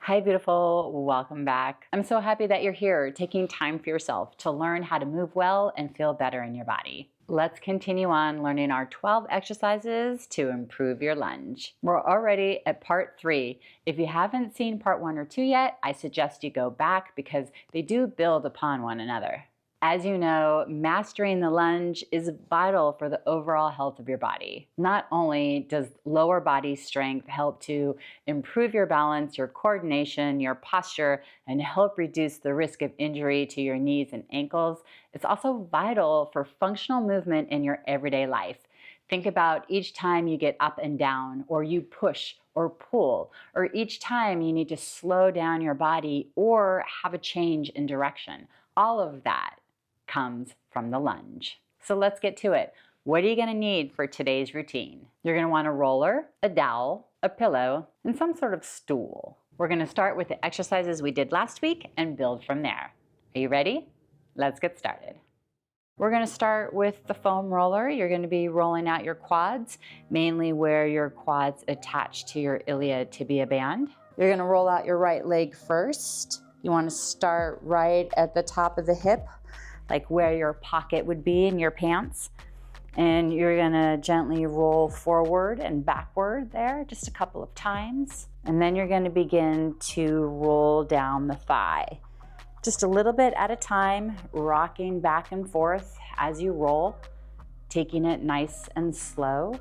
Hi, beautiful. Welcome back. I'm so happy that you're here, taking time for yourself to learn how to move well and feel better in your body. Let's continue on learning our 12 exercises to improve your lunge. We're already at part 3. If you haven't seen part 1 or 2 yet, I suggest you go back because they do build upon one another. As you know, mastering the lunge is vital for the overall health of your body. Not only does lower body strength help to improve your balance, your coordination, your posture, and help reduce the risk of injury to your knees and ankles, it's also vital for functional movement in your everyday life. Think about each time you get up and down, or you push or pull, or each time you need to slow down your body or have a change in direction. All of that comes from the lunge. So let's get to it. What are you going to need for today's routine? You're going to want a roller, a dowel, a pillow, and some sort of stool. We're going to start with the exercises we did last week and build from there. Are you ready? Let's get started. We're going to start with the foam roller. You're going to be rolling out your quads, mainly where your quads attach to your iliotibial band. You're going to roll out your right leg first. You want to start right at the top of the hip, like where your pocket would be in your pants. And you're gonna gently roll forward and backward there just a couple of times. And then you're gonna begin to roll down the thigh. Just a little bit at a time, rocking back and forth as you roll, taking it nice and slow.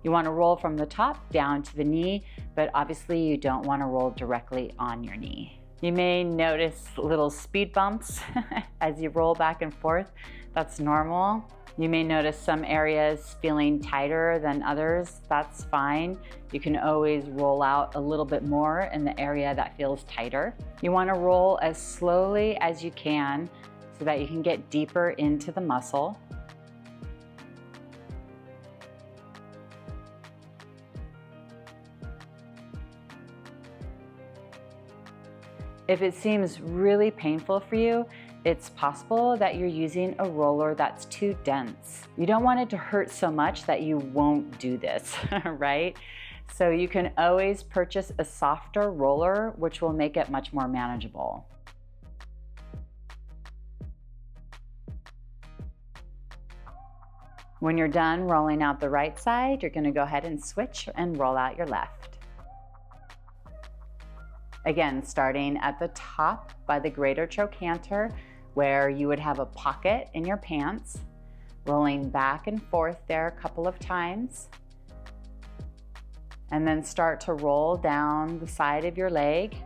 You wanna roll from the top down to the knee, but obviously you don't wanna roll directly on your knee. You may notice little speed bumps as you roll back and forth. That's normal. You may notice some areas feeling tighter than others. That's fine. You can always roll out a little bit more in the area that feels tighter. You want to roll as slowly as you can so that you can get deeper into the muscle. If it seems really painful for you, it's possible that you're using a roller that's too dense. You don't want it to hurt so much that you won't do this, right? So you can always purchase a softer roller, which will make it much more manageable. When you're done rolling out the right side, you're going to go ahead and switch and roll out your left. Again, starting at the top by the greater trochanter, where you would have a pocket in your pants, rolling back and forth there a couple of times, and then start to roll down the side of your leg.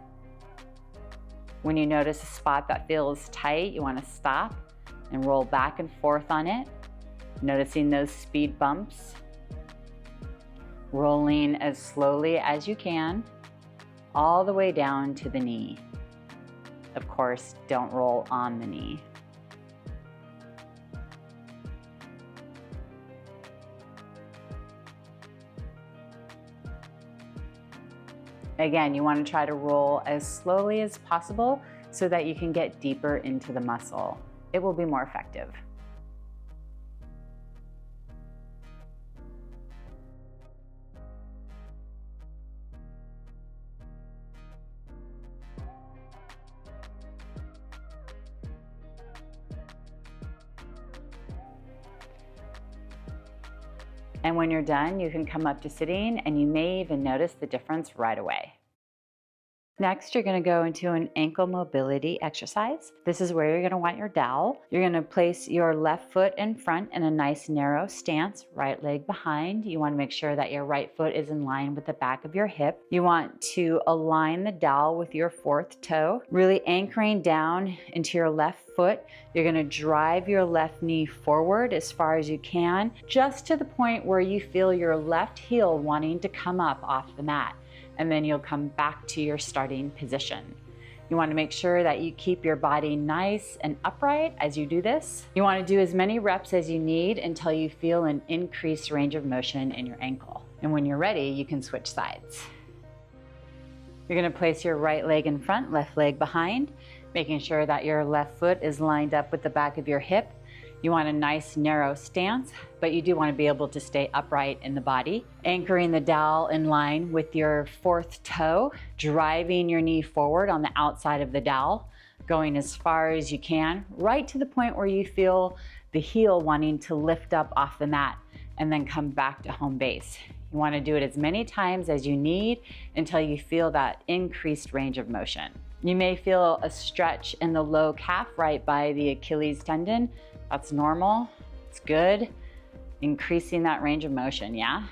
When you notice a spot that feels tight, you want to stop and roll back and forth on it, noticing those speed bumps, rolling as slowly as you can, all the way down to the knee. Of course, don't roll on the knee. Again, you want to try to roll as slowly as possible so that you can get deeper into the muscle. It will be more effective. And when you're done, you can come up to sitting and you may even notice the difference right away. Next, you're going to go into an ankle mobility exercise. This is where you're going to want your dowel. You're going to place your left foot in front in a nice narrow stance, right leg behind. You want to make sure that your right foot is in line with the back of your hip. You want to align the dowel with your fourth toe, really anchoring down into your left foot. You're going to drive your left knee forward as far as you can, just to the point where you feel your left heel wanting to come up off the mat. And then you'll come back to your starting position. You want to make sure that you keep your body nice and upright as you do this. You want to do as many reps as you need until you feel an increased range of motion in your ankle. And when you're ready, you can switch sides. You're going to place your right leg in front, left leg behind, making sure that your left foot is lined up with the back of your hip. You want a nice narrow stance, but you do want to be able to stay upright in the body. Anchoring the dowel in line with your fourth toe, driving your knee forward on the outside of the dowel, going as far as you can, right to the point where you feel the heel wanting to lift up off the mat and then come back to home base. You want to do it as many times as you need until you feel that increased range of motion. You may feel a stretch in the low calf right by the Achilles tendon. That's normal, it's good. Increasing that range of motion, yeah?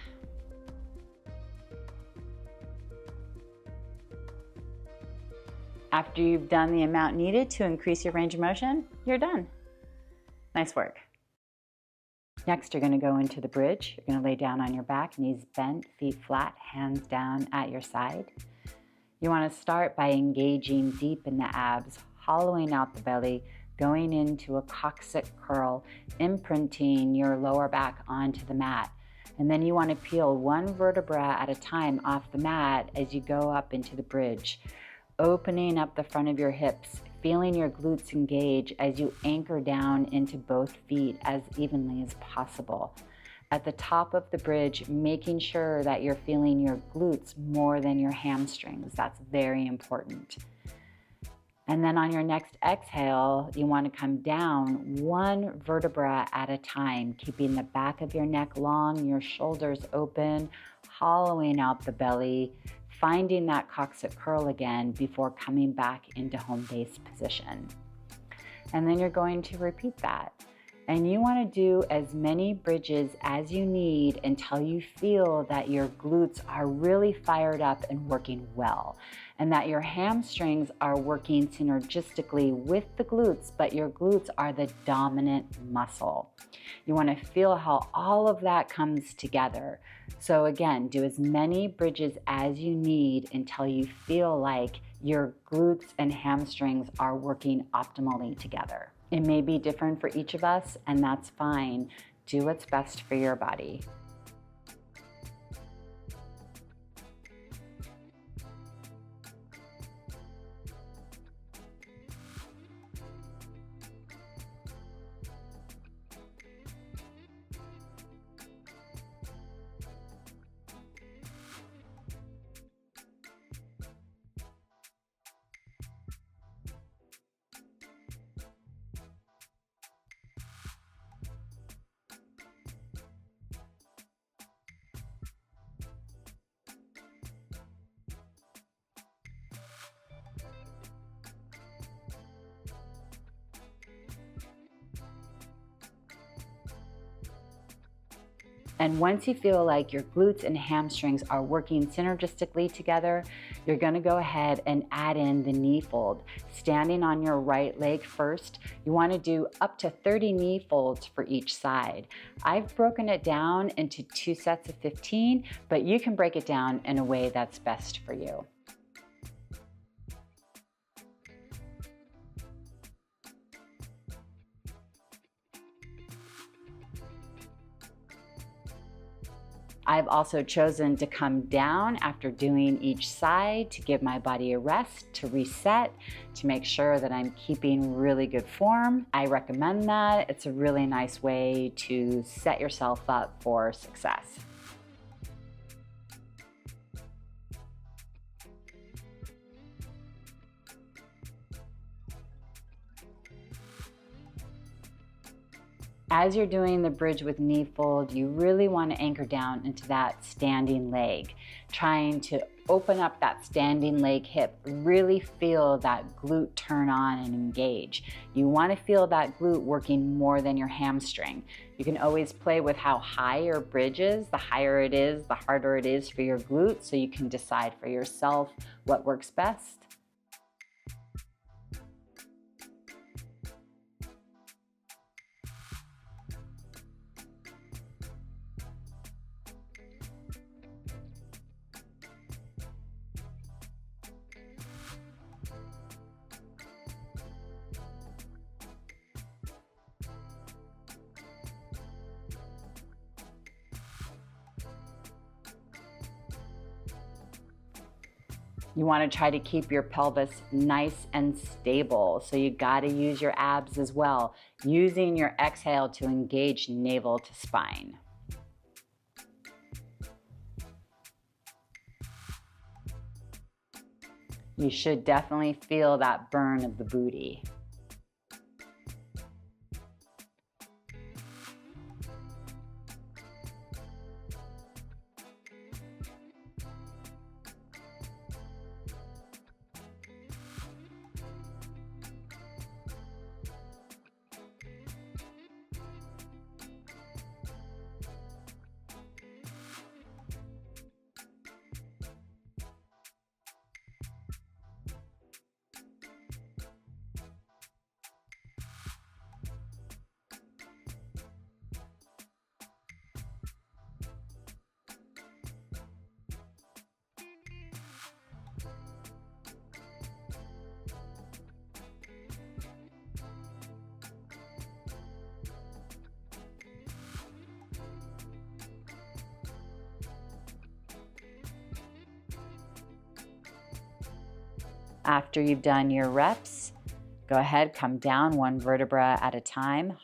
After you've done the amount needed to increase your range of motion, you're done. Nice work. Next, you're gonna go into the bridge. You're gonna lay down on your back, knees bent, feet flat, hands down at your side. You wanna start by engaging deep in the abs, hollowing out the belly, going into a coccyx curl, imprinting your lower back onto the mat. And then you want to peel one vertebra at a time off the mat as you go up into the bridge, opening up the front of your hips, feeling your glutes engage as you anchor down into both feet as evenly as possible. At the top of the bridge, making sure that you're feeling your glutes more than your hamstrings. That's very important. And then on your next exhale, you want to come down one vertebra at a time, keeping the back of your neck long, your shoulders open, hollowing out the belly, finding that coccyx curl again before coming back into home base position. And then you're going to repeat that. And you want to do as many bridges as you need until you feel that your glutes are really fired up and working well, and that your hamstrings are working synergistically with the glutes, but your glutes are the dominant muscle. You want to feel how all of that comes together. So again, do as many bridges as you need until you feel like your glutes and hamstrings are working optimally together. It may be different for each of us, and that's fine. Do what's best for your body. And once you feel like your glutes and hamstrings are working synergistically together, you're gonna go ahead and add in the knee fold. Standing on your right leg first, you wanna do up to 30 knee folds for each side. I've broken it down into 2 sets of 15, but you can break it down in a way that's best for you. I've also chosen to come down after doing each side to give my body a rest, to reset, to make sure that I'm keeping really good form. I recommend that. It's a really nice way to set yourself up for success. As you're doing the bridge with knee fold, you really want to anchor down into that standing leg, trying to open up that standing leg hip, really feel that glute turn on and engage. You want to feel that glute working more than your hamstring. You can always play with how high your bridge is. The higher it is, the harder it is for your glute, so you can decide for yourself what works best. You want to try to keep your pelvis nice and stable, so you got to use your abs as well, using your exhale to engage navel to spine. You should definitely feel that burn of the booty. After you've done your reps, go ahead, come down one vertebra at a time.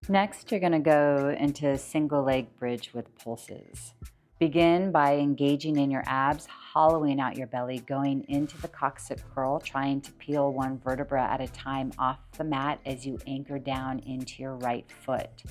Next, you're going to go into single leg bridge with pulses. Begin by engaging in your abs, hollowing out your belly, going into the coccyx curl, trying to peel one vertebra at a time off the mat as you anchor down into your right foot.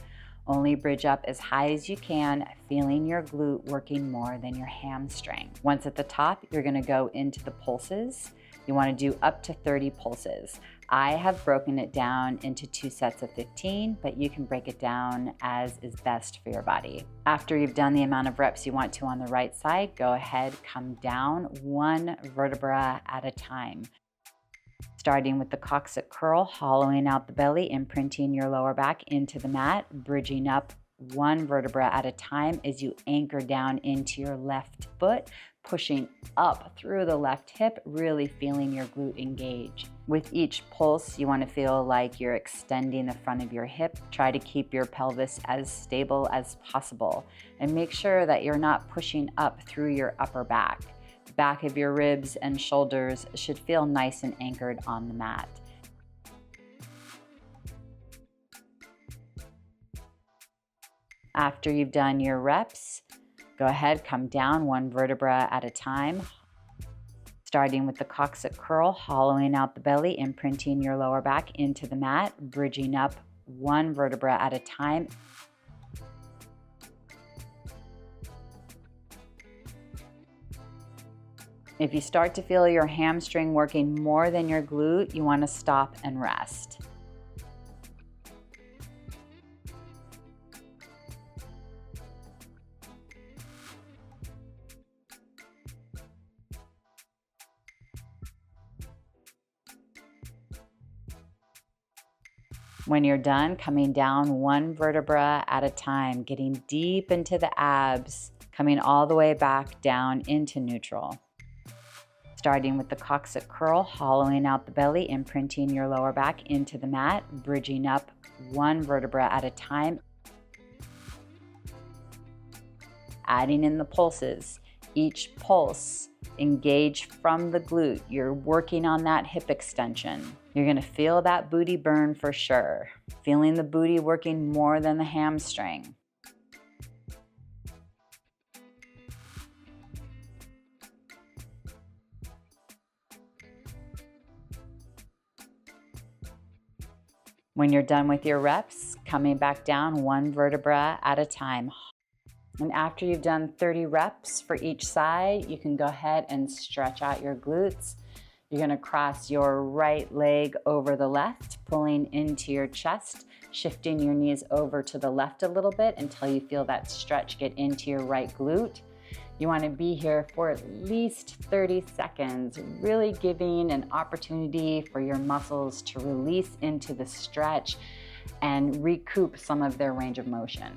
Only bridge up as high as you can, feeling your glute working more than your hamstring. Once at the top, you're going to go into the pulses. You want to do up to 30 pulses. I have broken it down into 2 sets of 15, but you can break it down as is best for your body. After you've done the amount of reps you want to on the right side, go ahead, come down one vertebra at a time. Starting with the coccyx curl, hollowing out the belly, imprinting your lower back into the mat, bridging up one vertebra at a time as you anchor down into your left foot, pushing up through the left hip, really feeling your glute engage. With each pulse, you want to feel like you're extending the front of your hip. Try to keep your pelvis as stable as possible and make sure that you're not pushing up through your upper back. The back of your ribs and shoulders should feel nice and anchored on the mat. After you've done your reps, go ahead, come down one vertebra at a time. Starting with the coccyx curl, hollowing out the belly, imprinting your lower back into the mat, bridging up one vertebra at a time. If you start to feel your hamstring working more than your glute, you want to stop and rest. When you're done, coming down one vertebra at a time, getting deep into the abs, coming all the way back down into neutral. Starting with the coccyx curl, hollowing out the belly, imprinting your lower back into the mat, bridging up one vertebra at a time. Adding in the pulses. Each pulse, engage from the glute. You're working on that hip extension. You're gonna feel that booty burn for sure. Feeling the booty working more than the hamstring. When you're done with your reps, coming back down one vertebra at a time. And after you've done 30 reps for each side, you can go ahead and stretch out your glutes. You're gonna cross your right leg over the left, pulling into your chest, shifting your knees over to the left a little bit until you feel that stretch get into your right glute. You want to be here for at least 30 seconds, really giving an opportunity for your muscles to release into the stretch and recoup some of their range of motion.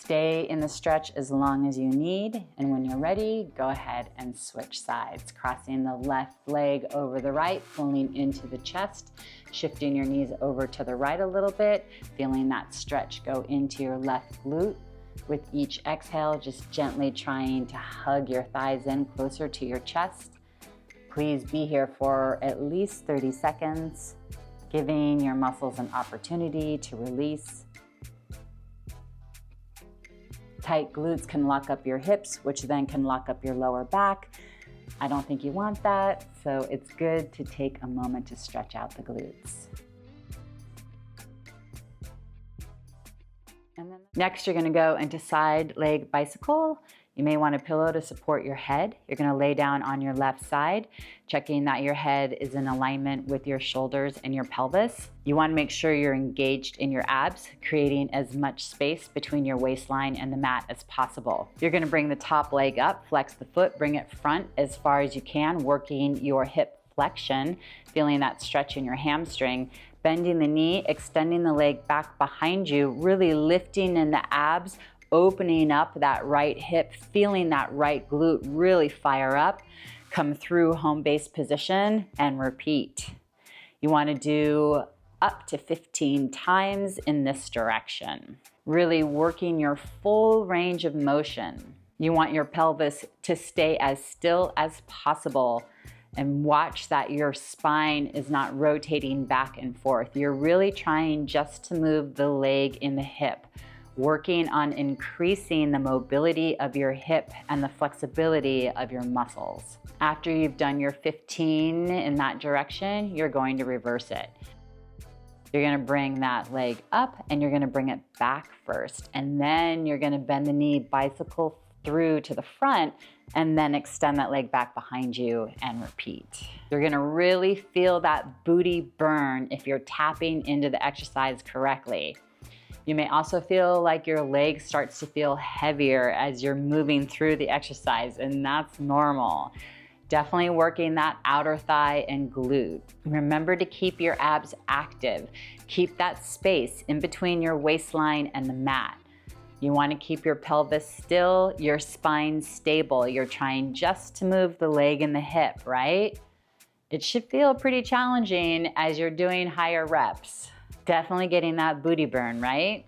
Stay in the stretch as long as you need, and when you're ready, go ahead and switch sides. Crossing the left leg over the right, pulling into the chest, shifting your knees over to the right a little bit, feeling that stretch go into your left glute. With each exhale, just gently trying to hug your thighs in closer to your chest. Please be here for at least 30 seconds, giving your muscles an opportunity to release. Tight glutes can lock up your hips, which then can lock up your lower back. I don't think you want that, so it's good to take a moment to stretch out the glutes. And then next, you're going to go into side leg bicycle. You may want a pillow to support your head. You're going to lay down on your left side, checking that your head is in alignment with your shoulders and your pelvis. You want to make sure you're engaged in your abs, creating as much space between your waistline and the mat as possible. You're going to bring the top leg up, flex the foot, bring it front as far as you can, working your hip flexion, feeling that stretch in your hamstring. Bending the knee, extending the leg back behind you, really lifting in the abs, opening up that right hip, feeling that right glute really fire up. Come through home base position and repeat. You want to do up to 15 times in this direction. Really working your full range of motion. You want your pelvis to stay as still as possible, and watch that your spine is not rotating back and forth. You're really trying just to move the leg in the hip, working on increasing the mobility of your hip and the flexibility of your muscles. After you've done your 15 in that direction, you're going to reverse it. You're going to bring that leg up and you're going to bring it back first. And then you're going to bend the knee, bicycle through to the front, and then extend that leg back behind you and repeat. You're going to really feel that booty burn if you're tapping into the exercise correctly. You may also feel like your leg starts to feel heavier as you're moving through the exercise, and that's normal. Definitely working that outer thigh and glute. Remember to keep your abs active. Keep that space in between your waistline and the mat. You want to keep your pelvis still, your spine stable. You're trying just to move the leg and the hip, right? It should feel pretty challenging as you're doing higher reps. Definitely getting that booty burn, right?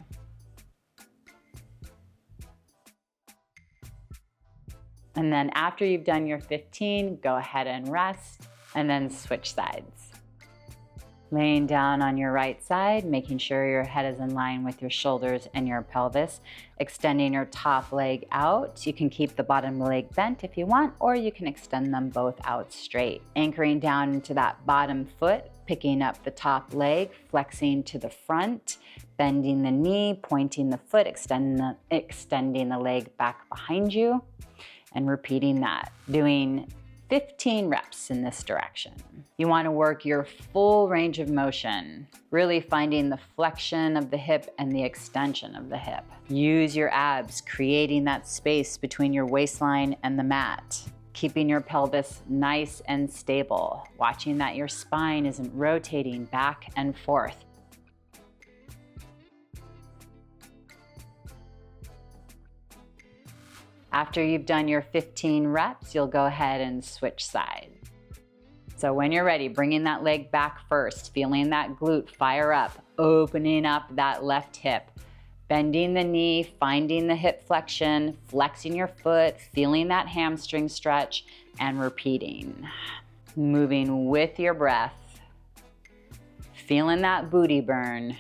And then after you've done your 15, go ahead and rest, and then switch sides. Laying down on your right side, making sure your head is in line with your shoulders and your pelvis. Extending your top leg out. You can keep the bottom leg bent if you want, or you can extend them both out straight. Anchoring down into that bottom foot, picking up the top leg, flexing to the front, bending the knee, pointing the foot, extending the leg back behind you, and repeating that. Doing 15 reps in this direction. You want to work your full range of motion, really finding the flexion of the hip and the extension of the hip. Use your abs, creating that space between your waistline and the mat. Keeping your pelvis nice and stable, watching that your spine isn't rotating back and forth. After you've done your 15 reps, you'll go ahead and switch sides. So when you're ready, bringing that leg back first, feeling that glute fire up, opening up that left hip, bending the knee, finding the hip flexion, flexing your foot, feeling that hamstring stretch, and repeating. Moving with your breath, feeling that booty burn,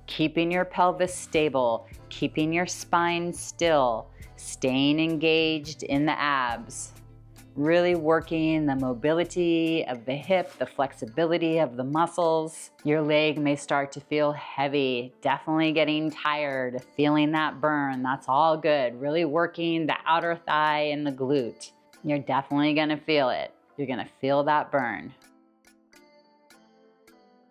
keeping your pelvis stable, keeping your spine still, staying engaged in the abs, really working the mobility of the hip, the flexibility of the muscles. Your leg may start to feel heavy, definitely getting tired, feeling that burn. That's all good. Really working the outer thigh and the glute. You're definitely gonna feel it. You're gonna feel that burn.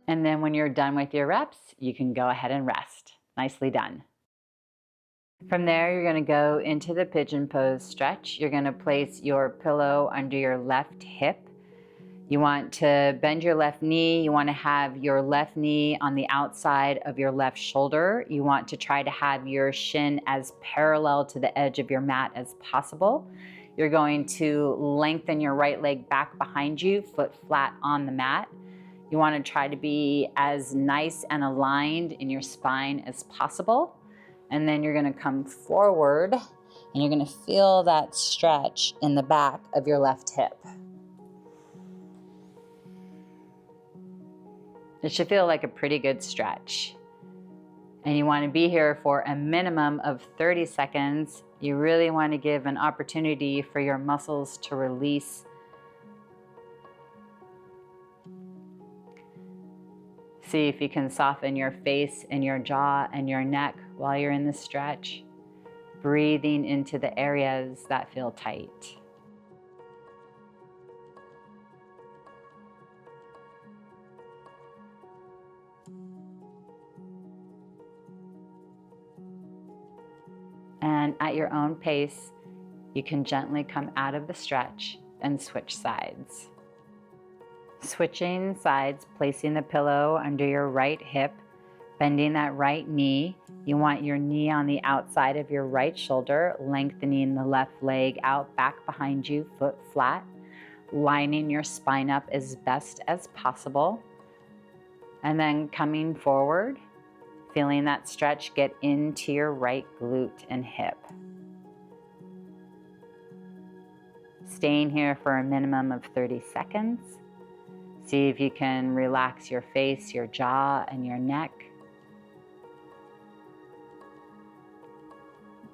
And then when you're done with your reps, you can go ahead and rest. Nicely done. From there, you're going to go into the pigeon pose stretch. You're going to place your pillow under your left hip. You want to bend your left knee. You want to have your left knee on the outside of your left shoulder. You want to try to have your shin as parallel to the edge of your mat as possible. You're going to lengthen your right leg back behind you, foot flat on the mat. You want to try to be as nice and aligned in your spine as possible. And then you're going to come forward and you're going to feel that stretch in the back of your left hip. It should feel like a pretty good stretch. And you want to be here for a minimum of 30 seconds. You really want to give an opportunity for your muscles to release. See if you can soften your face and your jaw and your neck while you're in this stretch. Breathing into the areas that feel tight. And at your own pace, you can gently come out of the stretch and switch sides. Switching sides, placing the pillow under your right hip, bending that right knee. You want your knee on the outside of your right shoulder, lengthening the left leg out back behind you, foot flat, lining your spine up as best as possible. And then coming forward, feeling that stretch get into your right glute and hip. Staying here for a minimum of 30 seconds. See if you can relax your face, your jaw, and your neck.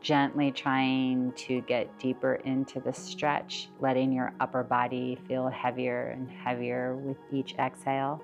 Gently trying to get deeper into the stretch, letting your upper body feel heavier and heavier with each exhale.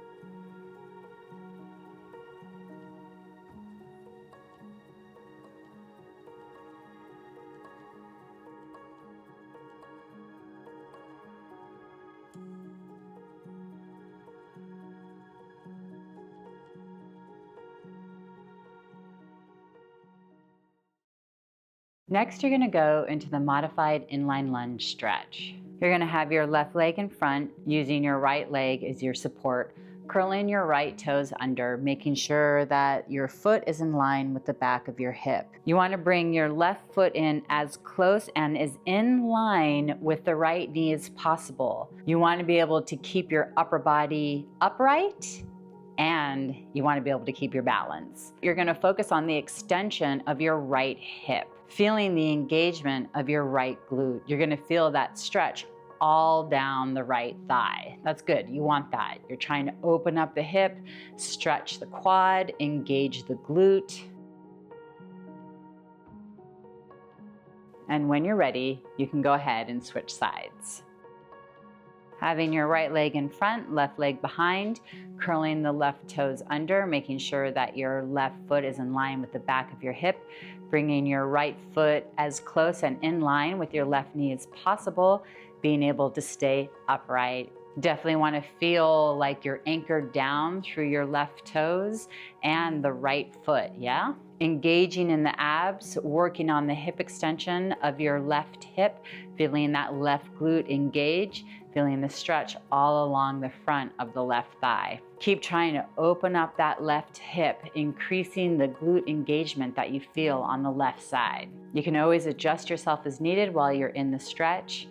Next, you're going to go into the modified inline lunge stretch. You're going to have your left leg in front, using your right leg as your support, curling your right toes under, making sure that your foot is in line with the back of your hip. You want to bring your left foot in as close and as in line with the right knee as possible. You want to be able to keep your upper body upright, and you want to be able to keep your balance. You're going to focus on the extension of your right hip, feeling the engagement of your right glute. You're going to feel that stretch all down the right thigh. That's good. You want that. You're trying to open up the hip, stretch the quad, engage the glute. And when you're ready, you can go ahead and switch sides. Having your right leg in front, left leg behind, curling the left toes under, making sure that your left foot is in line with the back of your hip, bringing your right foot as close and in line with your left knee as possible, being able to stay upright. Definitely want to feel like you're anchored down through your left toes and the right foot, yeah? Engaging in the abs, working on the hip extension of your left hip, feeling that left glute engage, feeling the stretch all along the front of the left thigh. Keep trying to open up that left hip, increasing the glute engagement that you feel on the left side. You can always adjust yourself as needed while you're in the stretch.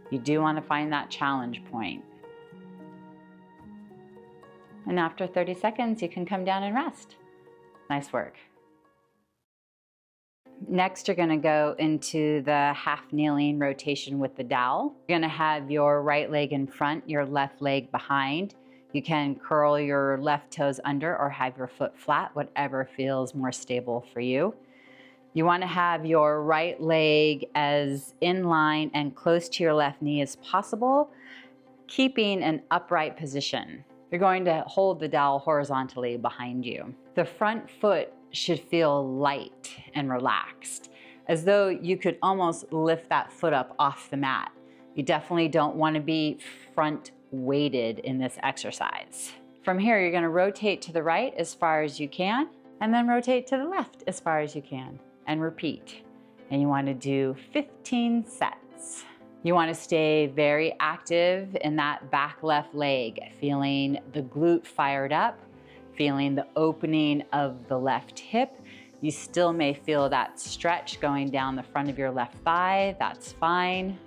You do want to find that challenge point. And after 30 seconds, you can come down and rest. Nice work. Next, you're going to go into the half kneeling rotation with the dowel. You're going to have your right leg in front, your left leg behind. You can curl your left toes under or have your foot flat, whatever feels more stable for you. You want to have your right leg as in line and close to your left knee as possible, keeping an upright position. You're going to hold the dowel horizontally behind you. The front foot should feel light and relaxed, as though you could almost lift that foot up off the mat. You definitely don't want to be front weighted in this exercise. From here, you're going to rotate to the right as far as you can, and then rotate to the left as far as you can, and repeat. And you want to do 15 sets. You want to stay very active in that back left leg, feeling the glute fired up, feeling the opening of the left hip. You still may feel that stretch going down the front of your left thigh. That's fine.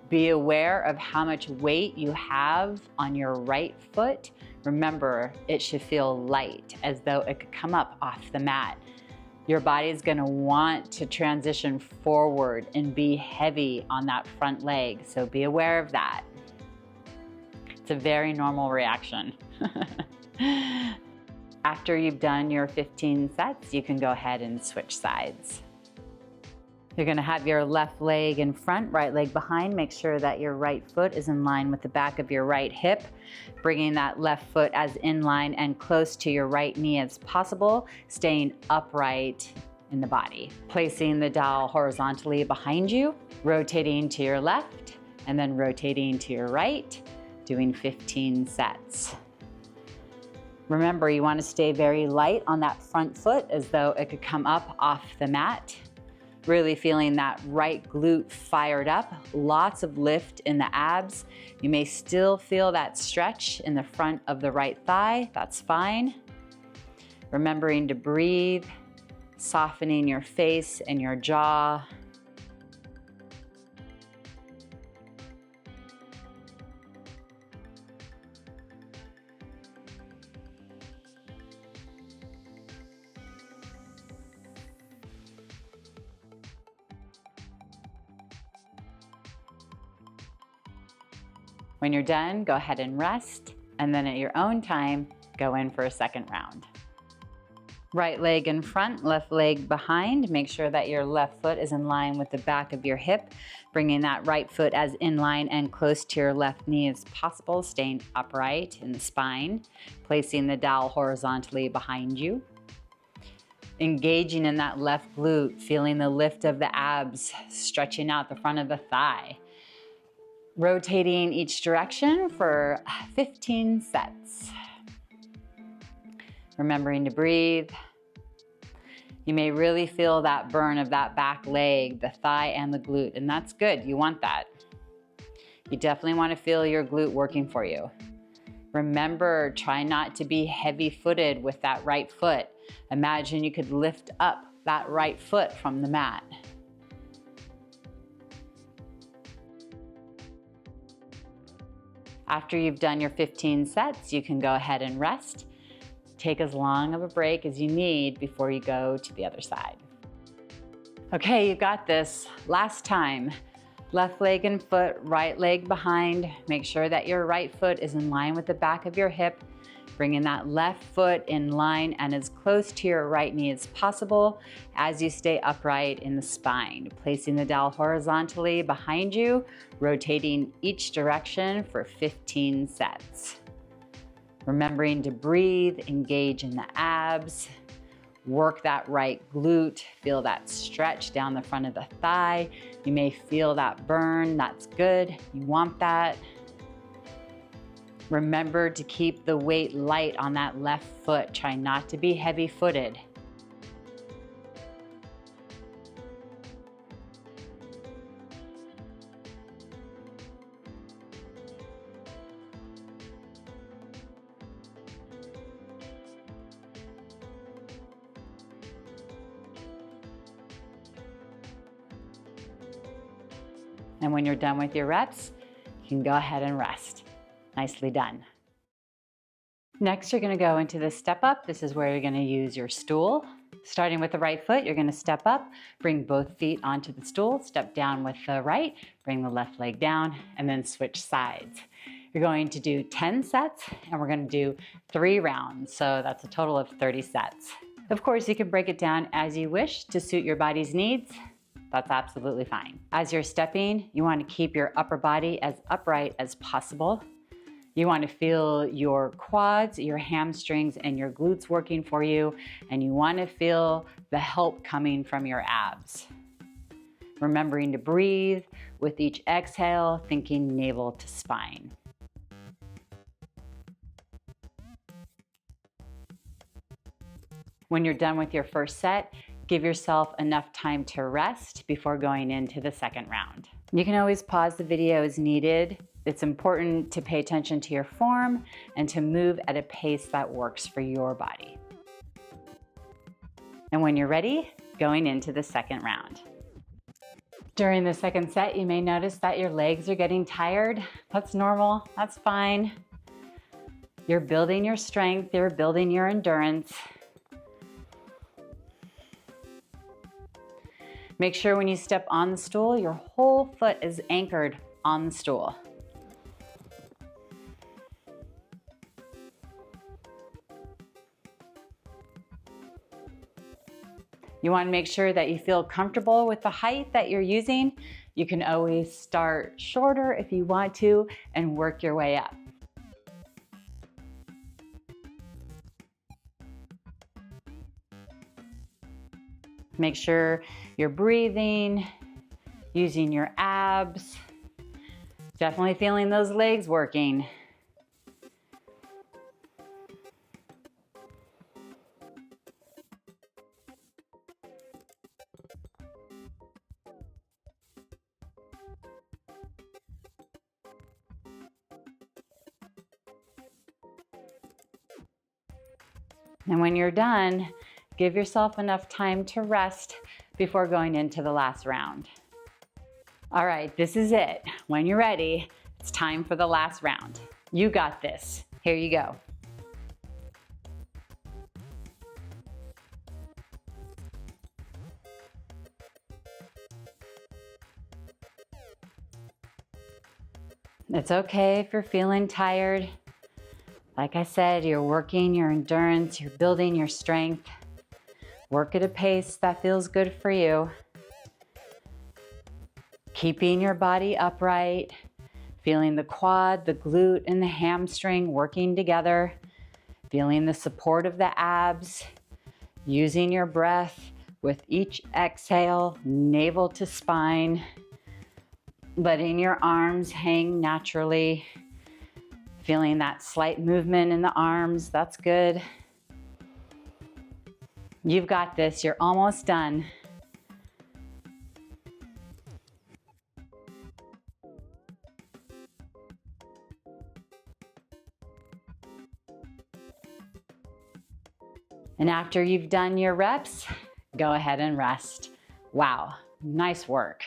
Be aware of how much weight you have on your right foot. Remember, it should feel light, as though it could come up off the mat. Your body is going to want to transition forward and be heavy on that front leg, so be aware of that. It's a very normal reaction. After you've done your 15 sets, you can go ahead and switch sides. You're going to have your left leg in front, right leg behind. Make sure that your right foot is in line with the back of your right hip, bringing that left foot as in line and close to your right knee as possible, staying upright in the body. Placing the dowel horizontally behind you, rotating to your left, and then rotating to your right, doing 15 sets. Remember, you want to stay very light on that front foot, as though it could come up off the mat. Really feeling that right glute fired up, lots of lift in the abs. You may still feel that stretch in the front of the right thigh, that's fine. Remembering to breathe, softening your face and your jaw. When you're done, go ahead and rest, and then at your own time, go in for a second round. Right leg in front, left leg behind. Make sure that your left foot is in line with the back of your hip, bringing that right foot as in line and close to your left knee as possible, staying upright in the spine, placing the dowel horizontally behind you. Engaging in that left glute, feeling the lift of the abs, stretching out the front of the thigh. Rotating each direction for 15 sets. Remembering to breathe. You may really feel that burn of that back leg, the thigh and the glute, and that's good. You want that. You definitely want to feel your glute working for you. Remember, try not to be heavy-footed with that right foot. Imagine you could lift up that right foot from the mat. After you've done your 15 sets, you can go ahead and rest. Take as long of a break as you need before you go to the other side. Okay, you got this. Last time. Left leg and foot, right leg behind. Make sure that your right foot is in line with the back of your hip. Bringing that left foot in line and as close to your right knee as possible as you stay upright in the spine. Placing the dowel horizontally behind you, rotating each direction for 15 sets. Remembering to breathe, engage in the abs, work that right glute, feel that stretch down the front of the thigh. You may feel that burn, that's good, you want that. Remember to keep the weight light on that left foot. Try not to be heavy-footed. And when you're done with your reps, you can go ahead and rest. Nicely done. Next, you're going to go into the step up. This is where you're going to use your stool. Starting with the right foot, you're going to step up, bring both feet onto the stool, step down with the right, bring the left leg down, and then switch sides. You're going to do 10 sets, and we're going to do 3 rounds, so that's a total of 30 sets. Of course, you can break it down as you wish to suit your body's needs. That's absolutely fine. As you're stepping, you want to keep your upper body as upright as possible. You want to feel your quads, your hamstrings, and your glutes working for you, and you want to feel the help coming from your abs. Remembering to breathe with each exhale, thinking navel to spine. When you're done with your first set, give yourself enough time to rest before going into the second round. You can always pause the video as needed. It's important to pay attention to your form and to move at a pace that works for your body. And when you're ready, going into the second round. During the second set, you may notice that your legs are getting tired. That's normal, that's fine. You're building your strength, you're building your endurance. Make sure when you step on the stool, your whole foot is anchored on the stool. You want to make sure that you feel comfortable with the height that you're using. You can always start shorter if you want to and work your way up. Make sure you're breathing, using your abs. Definitely feeling those legs working. And when you're done, give yourself enough time to rest before going into the last round. All right, this is it. When you're ready, it's time for the last round. You got this. Here you go. It's okay if you're feeling tired. Like I said, you're working your endurance, you're building your strength. Work at a pace that feels good for you. Keeping your body upright, feeling the quad, the glute, and the hamstring working together, feeling the support of the abs, using your breath with each exhale, navel to spine, letting your arms hang naturally. Feeling that slight movement in the arms, that's good. You've got this, you're almost done. And after you've done your reps, go ahead and rest. Wow, nice work.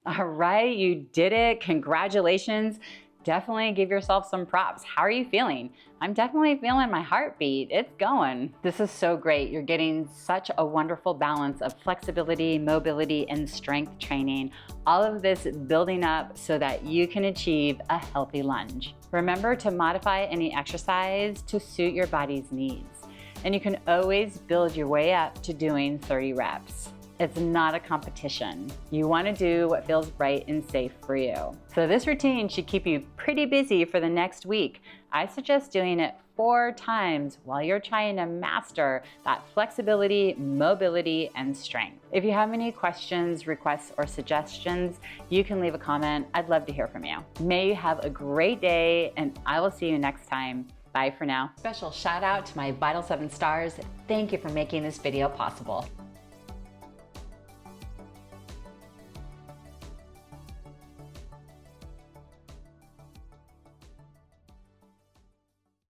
All right, you did it, congratulations. Definitely give yourself some props. How are you feeling? I'm definitely feeling my heartbeat. It's going. This is so great. You're getting such a wonderful balance of flexibility, mobility, and strength training. All of this building up so that you can achieve a healthy lunge. Remember to modify any exercise to suit your body's needs. And you can always build your way up to doing 30 reps. It's not a competition. You want to do what feels right and safe for you. So this routine should keep you pretty busy for the next week. I suggest doing it 4 times while you're trying to master that flexibility, mobility, and strength. If you have any questions, requests, or suggestions, you can leave a comment. I'd love to hear from you. May you have a great day, and I will see you next time. Bye for now. Special shout out to my Vital 7 stars. Thank you for making this video possible.